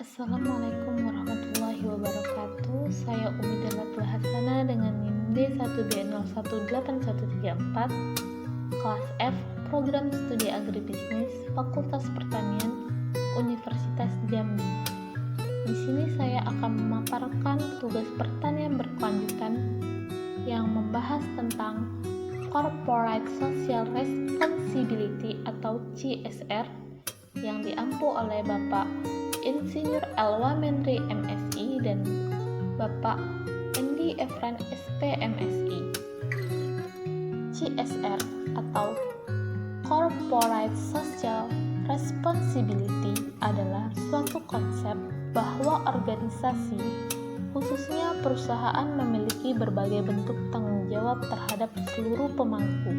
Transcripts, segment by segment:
Assalamualaikum warahmatullahi wabarakatuh. Saya Umi Dalatul Hasana dengan NIM D1B018134, kelas F, Program Studi Agribisnis, Fakultas Pertanian, Universitas Jambi. Di sini saya akan memaparkan tugas pertanian berkelanjutan yang membahas tentang Corporate Social Responsibility atau CSR yang diampu oleh Bapak Insinyur Elwa Mendri MSI dan Bapak Endi Efran SP MSI. CSR atau Corporate Social Responsibility adalah suatu konsep bahwa organisasi, khususnya perusahaan, memiliki berbagai bentuk tanggung jawab terhadap seluruh pemangku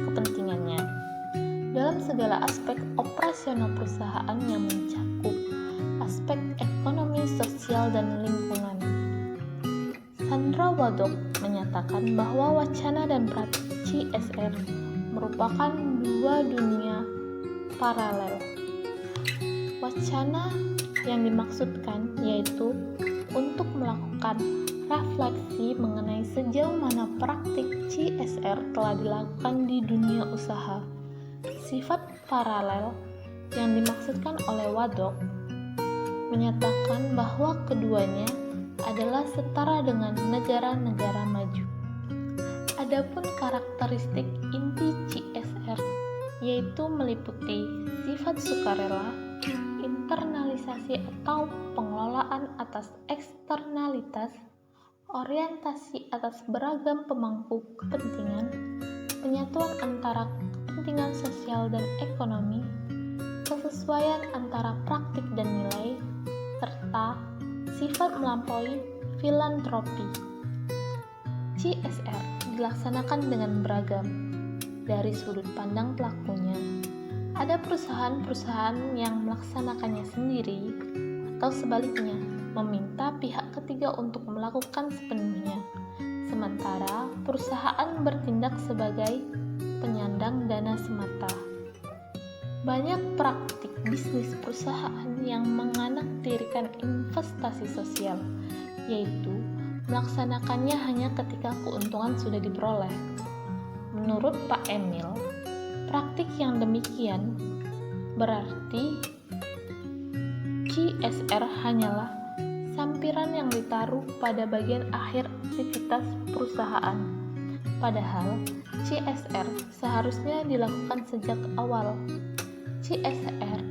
kepentingannya dalam segala aspek operasional perusahaan yang mencakup aspek ekonomi, sosial, dan lingkungan. Sandra Wadok menyatakan bahwa wacana dan praktik CSR merupakan dua dunia paralel. Wacana yang dimaksudkan yaitu untuk melakukan refleksi mengenai sejauh mana praktik CSR telah dilakukan di dunia usaha. Sifat paralel yang dimaksudkan oleh Wadok menyatakan bahwa keduanya adalah setara dengan negara-negara maju. Adapun karakteristik inti CSR yaitu meliputi sifat sukarela, internalisasi atau pengelolaan atas eksternalitas, orientasi atas beragam pemangku kepentingan, penyatuan antara kepentingan sosial dan ekonomi, kesesuaian antara praktik dan nilai, serta sifat melampaui filantropi. CSR dilaksanakan dengan beragam dari sudut pandang pelakunya. Ada perusahaan-perusahaan yang melaksanakannya sendiri atau sebaliknya, meminta pihak ketiga untuk melakukan sepenuhnya. Sementara perusahaan bertindak sebagai penyandang dana semata. Banyak praktik bisnis perusahaan yang menganaktirikan investasi sosial, yaitu melaksanakannya hanya ketika keuntungan sudah diperoleh. Menurut Pak Emil, praktik yang demikian berarti CSR hanyalah sampiran yang ditaruh pada bagian akhir aktivitas perusahaan. Padahal CSR seharusnya dilakukan sejak awal. CSR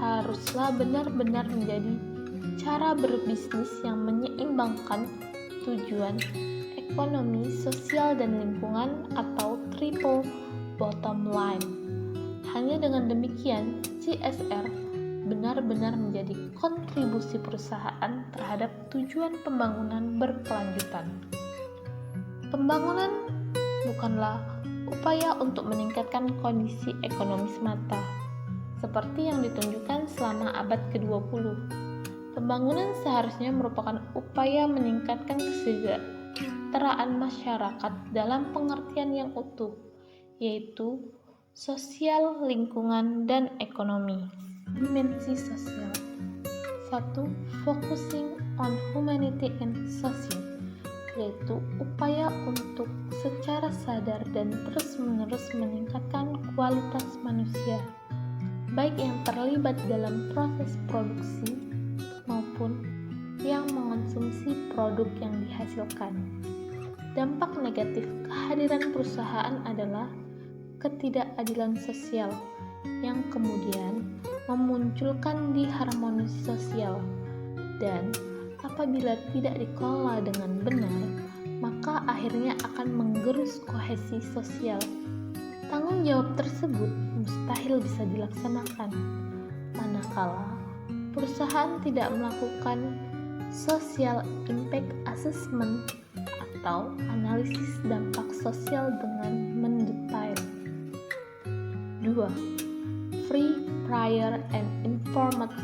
haruslah benar-benar menjadi cara berbisnis yang menyeimbangkan tujuan ekonomi, sosial, dan lingkungan atau triple bottom line. Hanya dengan demikian, CSR benar-benar menjadi kontribusi perusahaan terhadap tujuan pembangunan berkelanjutan. Pembangunan bukanlah upaya untuk meningkatkan kondisi ekonomi semata, seperti yang ditunjukkan selama abad ke-20. Pembangunan seharusnya merupakan upaya meningkatkan kesejahteraan masyarakat dalam pengertian yang utuh, yaitu sosial, lingkungan, dan ekonomi. Dimensi sosial. 1. Focusing on humanity and social, yaitu upaya untuk secara sadar dan terus-menerus meningkatkan kualitas manusia, baik yang terlibat dalam proses produksi maupun yang mengonsumsi produk yang dihasilkan. Dampak negatif kehadiran perusahaan adalah ketidakadilan sosial yang kemudian memunculkan disharmoni sosial, dan apabila tidak dikelola dengan benar, maka akhirnya akan menggerus kohesi sosial. Tanggung jawab tersebut mustahil bisa dilaksanakan manakala perusahaan tidak melakukan social impact assessment atau analisis dampak sosial dengan mendetail. 2. Free, prior, and informed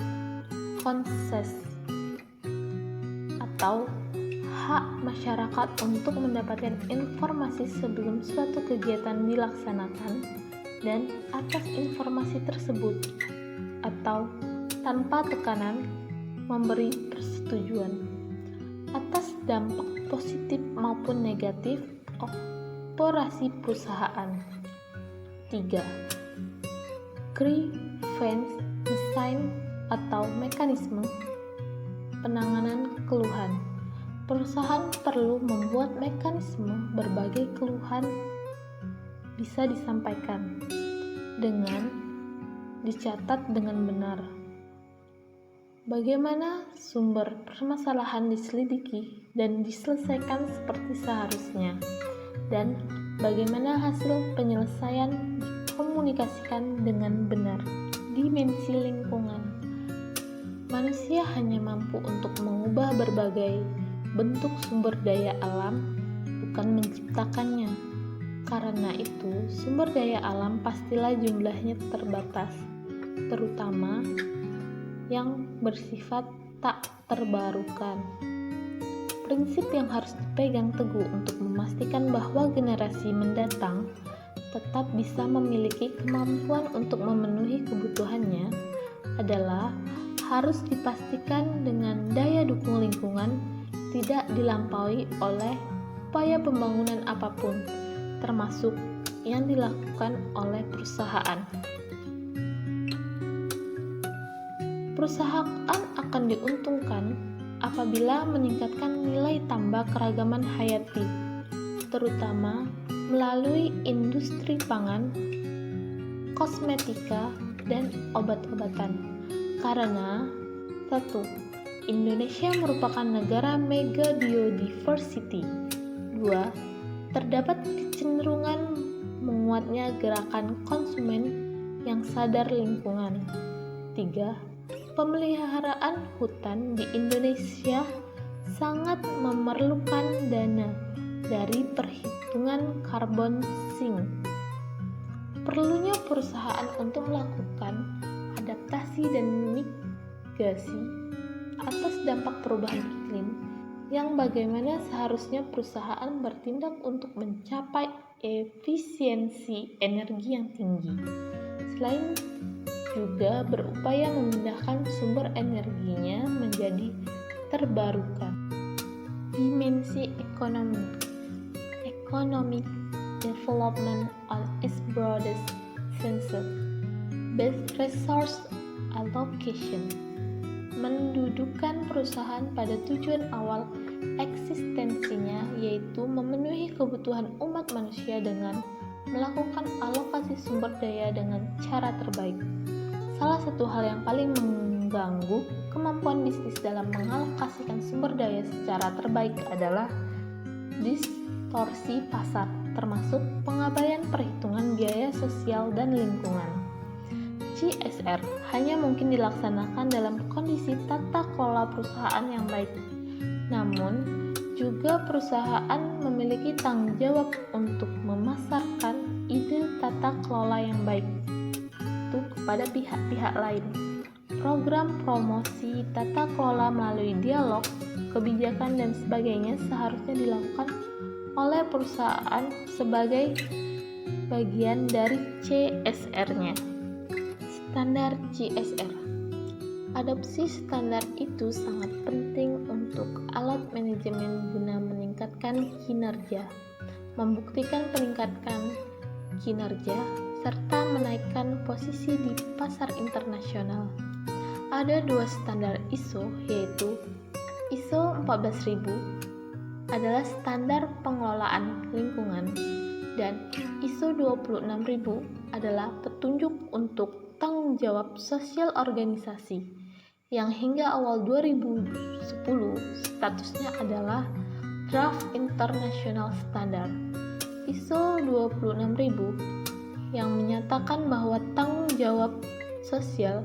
consent atau hak masyarakat untuk mendapatkan informasi sebelum suatu kegiatan dilaksanakan dan atas informasi tersebut, atau tanpa tekanan memberi persetujuan atas dampak positif maupun negatif operasi perusahaan. 3. Grievance mechanism atau mekanisme penanganan keluhan. Perusahaan perlu membuat mekanisme berbagai keluhan bisa disampaikan dengan dicatat dengan benar. Bagaimana sumber permasalahan diselidiki dan diselesaikan seperti seharusnya, dan bagaimana hasil penyelesaian dikomunikasikan dengan benar. Dimensi lingkungan. Manusia hanya mampu untuk mengubah berbagai bentuk sumber daya alam, bukan menciptakannya. Karena itu, sumber daya alam pastilah jumlahnya terbatas, terutama yang bersifat tak terbarukan. Prinsip yang harus dipegang teguh untuk memastikan bahwa generasi mendatang tetap bisa memiliki kemampuan untuk memenuhi kebutuhannya adalah harus dipastikan dengan daya dukung lingkungan tidak dilampaui oleh upaya pembangunan apapun, termasuk yang dilakukan oleh perusahaan. Perusahaan akan diuntungkan apabila meningkatkan nilai tambah keragaman hayati, terutama melalui industri pangan, kosmetika, dan obat-obatan. Karena 1. Indonesia merupakan negara mega biodiversity. 2. Terdapat kecenderungan menguatnya gerakan konsumen yang sadar lingkungan. 3. Pemeliharaan hutan di Indonesia sangat memerlukan dana dari perhitungan carbon sink. Perlunya perusahaan untuk melakukan adaptasi dan mitigasi atas dampak perubahan iklim, yang bagaimana seharusnya perusahaan bertindak untuk mencapai efisiensi energi yang tinggi. Selain juga berupaya memindahkan sumber energinya menjadi terbarukan. Dimensi ekonomi. Economic development on its broadest sense. Best resource allocation. Mendudukan perusahaan pada tujuan awal eksistensinya, yaitu memenuhi kebutuhan umat manusia dengan melakukan alokasi sumber daya dengan cara terbaik. Salah satu hal yang paling mengganggu kemampuan bisnis dalam mengalokasikan sumber daya secara terbaik adalah distorsi pasar, termasuk pengabaian perhitungan biaya sosial dan lingkungan. CSR hanya mungkin dilaksanakan dalam kondisi tata kelola perusahaan yang baik. Namun, juga perusahaan memiliki tanggung jawab untuk memasarkan ide tata kelola yang baik itu kepada pihak-pihak lain. Program promosi tata kelola melalui dialog, kebijakan, dan sebagainya seharusnya dilakukan oleh perusahaan sebagai bagian dari CSR-nya. Standar CSR. Adopsi standar itu sangat penting untuk alat manajemen guna meningkatkan kinerja, membuktikan peningkatan kinerja, serta menaikkan posisi di pasar internasional. Ada 2 standar ISO, yaitu ISO 14000 adalah standar pengelolaan lingkungan, dan ISO 26000 adalah petunjuk untuk tanggung jawab sosial organisasi, yang hingga awal 2010 statusnya adalah Draft International Standard. ISO 26000 yang menyatakan bahwa tanggung jawab sosial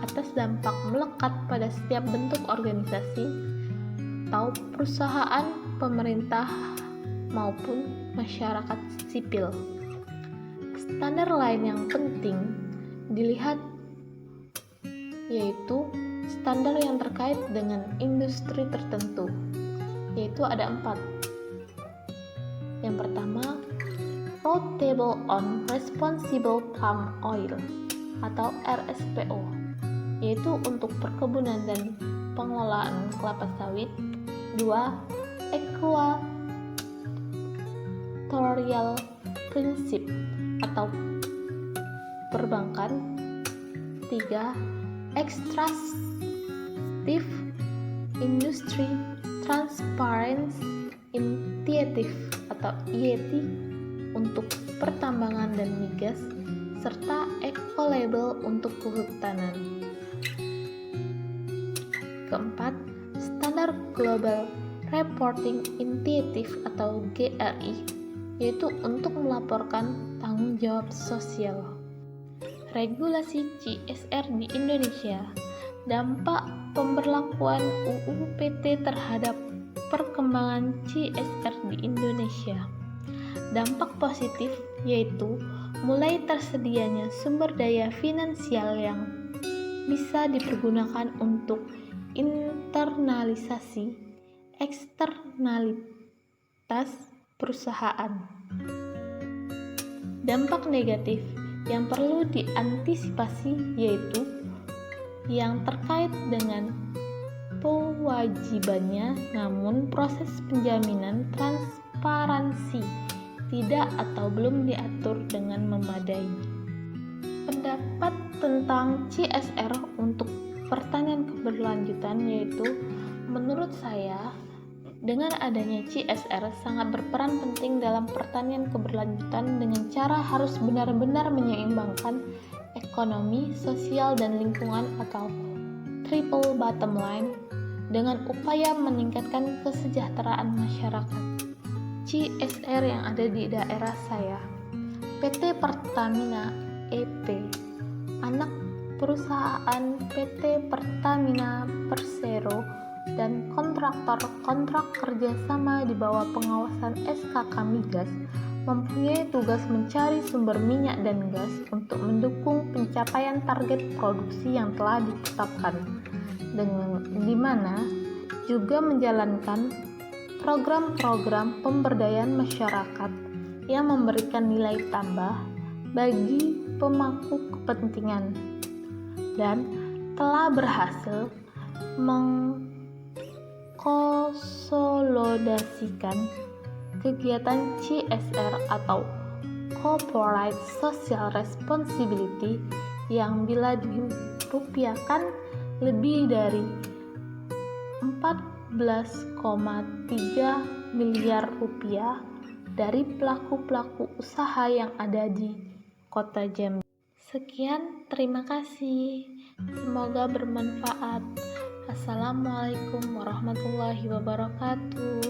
atas dampak melekat pada setiap bentuk organisasi atau perusahaan, pemerintah, maupun masyarakat sipil. Standar lain yang penting dilihat yaitu standar yang terkait dengan industri tertentu, yaitu ada 4. Yang pertama, Roundtable on Responsible Palm Oil atau RSPO, yaitu untuk perkebunan dan pengelolaan kelapa sawit. 2. Equatorial Principle atau perbankan. 3. Extractive Industry Transparency Initiative atau IET untuk pertambangan dan migas, serta Ecolabel untuk kehutanan. Keempat, Standar Global Reporting Initiative atau GRI, yaitu untuk melaporkan tanggung jawab sosial. Regulasi CSR di Indonesia. Dampak pemberlakuan UU PT terhadap perkembangan CSR di Indonesia. Dampak positif yaitu mulai tersedianya sumber daya finansial yang bisa dipergunakan untuk internalisasi eksternalitas perusahaan. Dampak negatif yang perlu diantisipasi yaitu yang terkait dengan kewajibannya, namun proses penjaminan transparansi tidak atau belum diatur dengan memadai. Pendapat tentang CSR untuk pertanian keberlanjutan yaitu, menurut saya, dengan adanya CSR sangat berperan penting dalam pertanian keberlanjutan dengan cara harus benar-benar menyeimbangkan ekonomi, sosial, dan lingkungan atau triple bottom line dengan upaya meningkatkan kesejahteraan masyarakat. CSR yang ada di daerah saya. PT Pertamina EP, anak perusahaan PT Pertamina Persero, dan kontraktor-kontrak kerjasama di bawah pengawasan SKK Migas mempunyai tugas mencari sumber minyak dan gas untuk mendukung pencapaian target produksi yang telah ditetapkan, di mana juga menjalankan program-program pemberdayaan masyarakat yang memberikan nilai tambah bagi pemangku kepentingan dan telah berhasil mengkonsolidasikan kegiatan CSR atau Corporate Social Responsibility yang bila dirupiahkan lebih dari 14,3 miliar rupiah dari pelaku-pelaku usaha yang ada di Kota Jambi. Sekian, terima kasih. Semoga bermanfaat. Assalamualaikum warahmatullahi wabarakatuh.